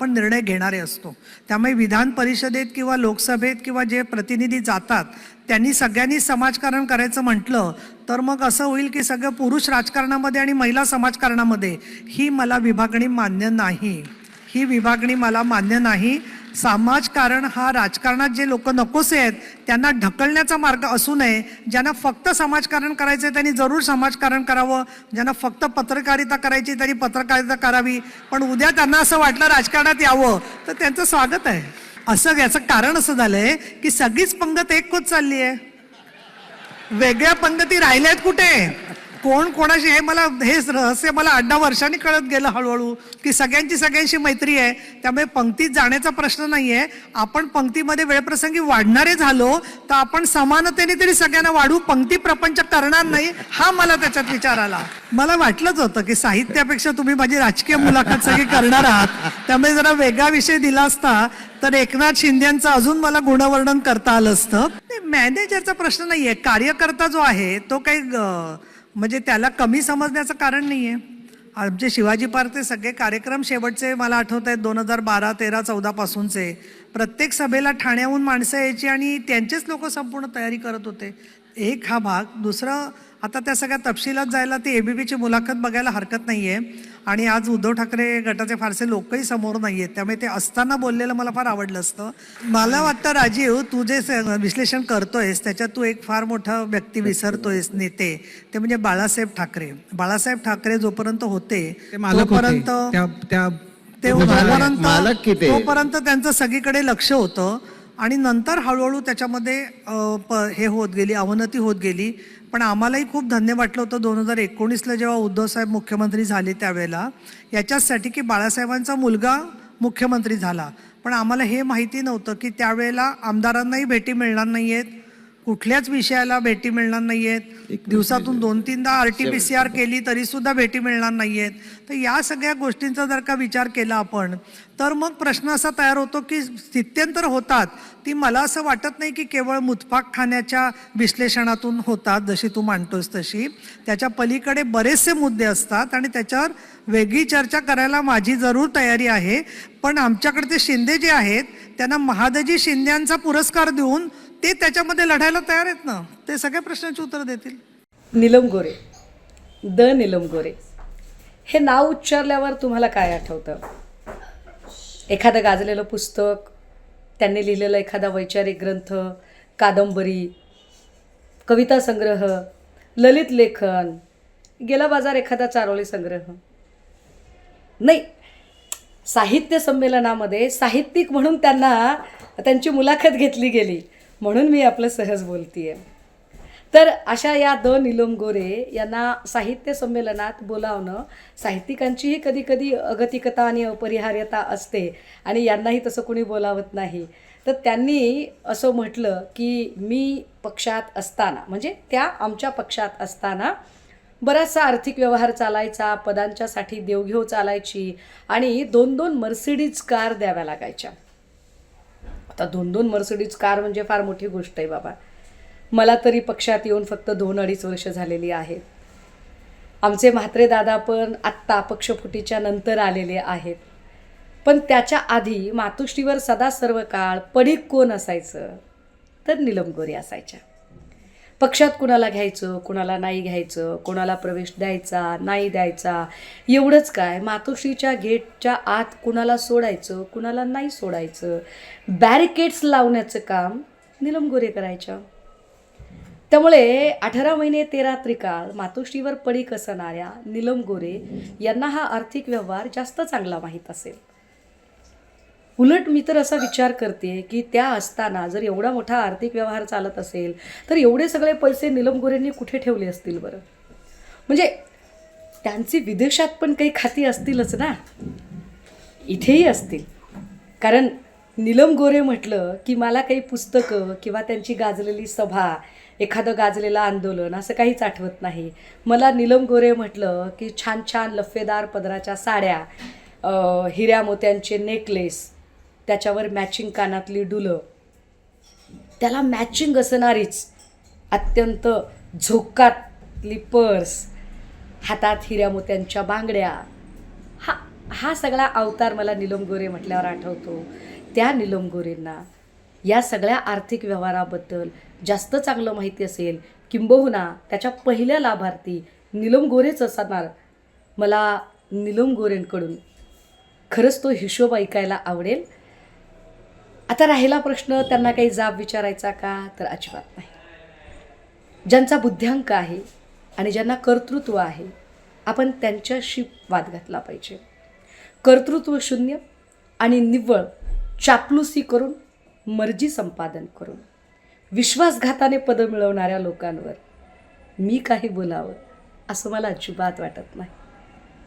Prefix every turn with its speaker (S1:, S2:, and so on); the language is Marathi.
S1: आपण निर्णय घेणारे असतो. त्यामुळे विधान परिषदेत किंवा लोकसभेत किंवा जे प्रतिनिधी जातात त्यांनी सगळ्यांनी समाजकारण करायचं म्हटलं तर मग असं होईल की सगळं पुरुष राजकारणामध्ये आणि महिला समाजकारणामध्ये ही मला विभागणी मान्य नाही. ही विभागणी मला मान्य नाही. समाजकारण हा राजकारणात जे लोक नकोसे आहेत त्यांना ढकलण्याचा मार्ग असू नये. ज्यांना फक्त समाजकारण करायचं आहे त्यांनी जरूर समाजकारण करावं. ज्यांना फक्त पत्रकारिता करायची त्यांनी पत्रकारिता करावी. पण उद्या त्यांना असं वाटलं राजकारणात यावं तर त्यांचं स्वागत आहे. असं याचं कारण असं झालंय की सगळीच पंगत एक होत चालली आहे. वेगळ्या पंगती राहिल्यात कुठे? कोण कोणाशी हे रहस्य मला 8-10 वर्षांनी कळत गेलं हळूहळू की सगळ्यांशी मैत्री आहे. त्यामुळे पंक्तीत जाण्याचा प्रश्न नाही आहे. आपण पंक्तीमध्ये वेळप्रसंगी वाढणारे झालो तर आपण समानतेने तरी सगळ्यांना वाढू, पंक्ती प्रपंच करणार नाही हा मला त्याच्यात विचार आला. मला वाटलंच होतं की साहित्यापेक्षा तुम्ही माझी राजकीय मुलाखत सगळी करणार आहात, त्यामुळे जरा वेगळा विषय दिला असता तर एकनाथ शिंदेचं अजून मला गुणवर्णन करता आलं असतं. मॅनेजरचा प्रश्न नाही आहे. कार्यकर्ता जो आहे तो काही म्हणजे त्याला कमी समजण्याचं कारण नाही आहे. आमचे शिवाजी पार्कचे सगळे कार्यक्रम शेवटचे मला आठवत आहेत 2012, 13, 14 पासूनचे. प्रत्येक सभेला ठाण्याहून माणसं यायची आणि त्यांचेच लोक संपूर्ण तयारी करत होते. एक हा भाग. दुसरं, आता त्या सगळ्या तपशिलात जायला ती ABPची मुलाखत बघायला हरकत नाही आहे. आणि आज उद्धव ठाकरे गटाचे फारसे लोकही समोर नाही आहेत, त्यामुळे ते असताना बोललेलं मला फार आवडलं असतं. मला वाटतं राजीव, तू जे विश्लेषण करतोयस त्याच्यात तू एक फार मोठा व्यक्ती विसरतोयस, नेते. ते म्हणजे बाळासाहेब ठाकरे. बाळासाहेब ठाकरे जोपर्यंत होते तोपर्यंत त्यांचं सगळीकडे लक्ष होतं आणि नंतर हळूहळू त्याच्यामध्ये हे होत गेली, अवनती होत गेली. पण आम्हालाही खूप धन्य वाटलं होतं 2019ला जेव्हा उद्धवसाहेब मुख्यमंत्री झाले त्यावेळेला, याच्याचसाठी की बाळासाहेबांचा मुलगा मुख्यमंत्री झाला. पण आम्हाला हे माहिती नव्हतं की त्यावेळेला आमदारांनाही भेटी मिळणार नाही आहेत, कुठल्याच विषयाला भेटी मिळणार नाही आहेत. दिवसातून 2-3दा RT-PCR केली तरीसुद्धा भेटी मिळणार नाही आहेत. तर या सगळ्या गोष्टींचा जर का विचार केला आपण तर मग प्रश्न असा तयार होतो की स्थित्यंतर होतात ती मला असं वाटत नाही की केवळ मुतफाकखान्याच्या विश्लेषणातून होतात जशी तू मांडतोस तशी. त्याच्या पलीकडे बरेचसे मुद्दे असतात आणि त्याच्यावर वेगळी चर्चा करायला माझी जरूर तयारी आहे. पण आमच्याकडे ते शिंदे जे आहेत त्यांना महादजी शिंद्यांचा पुरस्कार देऊन ते त्याच्यामध्ये लढायला तयार आहेत ना, ते सगळ्या प्रश्नाची उत्तर देतील.
S2: नीलम गोरे, नीलम गोरे हे नाव उच्चारल्यावर तुम्हाला काय आठवतं? एखादं गाजलेलं पुस्तक, त्यांनी लिहिलेला एखादा वैचारिक ग्रंथ, कादंबरी, कविता संग्रह, ललित लेखन, गेला बाजार एखादा चारोळी संग्रह? नाही, साहित्य संमेलनामध्ये साहित्यिक म्हणून त्यांना त्यांची मुलाखत घेतली गेली म्हणून मी आपलं सहज बोलतीये. तर अशा या नीलम गोरे यांना साहित्य संमेलनात बोलावणं, साहित्यिकांचीही कधी कधी अगतिकता आणि अपरिहार्यता असते आणि यांनाही तसं कोणी बोलावत नाही. तर त्यांनी असं म्हटलं की मी पक्षात असताना, म्हणजे त्या आमच्या पक्षात असताना बराचसा आर्थिक व्यवहार चालायचा, पदांच्यासाठी देवघेव चालायची आणि 2-2 मर्सिडीज कार द्याव्या लागायच्या. आता 2-2 मर्सिडीज कार म्हणजे फार मोठी गोष्ट आहे बाबा. मला तरी पक्षात येऊन फक्त 2-2.5 वर्ष झालेली आहेत. आमचे म्हात्रे दादा पण आत्ता पक्षफुटीच्या नंतर आलेले आहेत. पण त्याच्या आधी मातोश्रीवर सदा सर्व काळ पडीक कोण असायचं तर नीलम गोरे असायच्या. पक्षात कुणाला घ्यायचं, कुणाला नाही घ्यायचं, कोणाला प्रवेश द्यायचा नाही द्यायचा, एवढंच काय, मातोश्रीच्या गेटच्या आत कुणाला सोडायचं कुणाला नाही सोडायचं, बॅरिकेड्स लावण्याचं काम नीलम गोरे करायच्या. त्यामुळे 18 महिने 13 त्रिकाळ मातोश्रीवर पडीक असणाऱ्या नीलम गोरे यांना हा आर्थिक व्यवहार जास्त चांगला माहीत असेल. उलट मी तर असा विचार करते की त्या असताना जर एवढा मोठा आर्थिक व्यवहार चालत असेल तर एवढे सगळे पैसे नीलम गोरेंनी कुठे ठेवले असतील बरं? म्हणजे त्यांची विदेशात पण काही खाती असतीलच ना, इथेही असतील. कारण नीलम गोरे म्हटलं की मला काही पुस्तकं किंवा त्यांची गाजलेली सभा, एखादं गाजलेलं आंदोलन असं काहीच आठवत नाही. मला नीलम गोरे म्हटलं की छान छान लफेदार पदराच्या साड्या, हिऱ्या मोत्यांचे नेकलेस, त्याच्यावर मॅचिंग कानातली डुलं, त्याला मॅचिंग असणारीच अत्यंत झोकातली पर्स, हातात हिऱ्या मोत्यांच्या बांगड्या, हा सगळा अवतार मला नीलम गोरे म्हटल्यावर आठवतो. त्या नीलम गोरेंना या सगळ्या आर्थिक व्यवहाराबद्दल जास्त चांगलं माहिती असेल, किंबहुना त्याच्या पहिल्या लाभार्थी नीलम गोरेच असणार. मला नीलम गोरेंकडून खरंच तो हिशोब ऐकायला आवडेल. आता राहिला प्रश्न त्यांना काही जाब विचारायचा का, तर अजिबात नाही. ज्यांचा बुद्ध्यांक आहे आणि ज्यांना कर्तृत्व आहे, आपण त्यांच्याशी वाद घातला पाहिजे. कर्तृत्व शून्य आणि निव्वळ चापलुसी करून, मर्जी संपादन करून, विश्वासघाताने पदं मिळवणाऱ्या लोकांवर मी काही बोलावं असं मला अजिबात वाटत नाही.